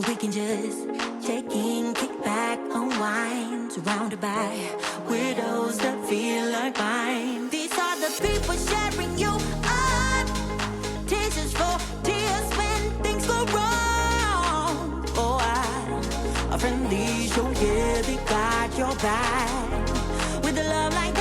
We can just check in, kick back, unwind, surrounded by widows that feel like mine. These are the people sharing you up. Tears for tears when things go wrong. Oh, a friendly show, yeah, they got your back. With a love like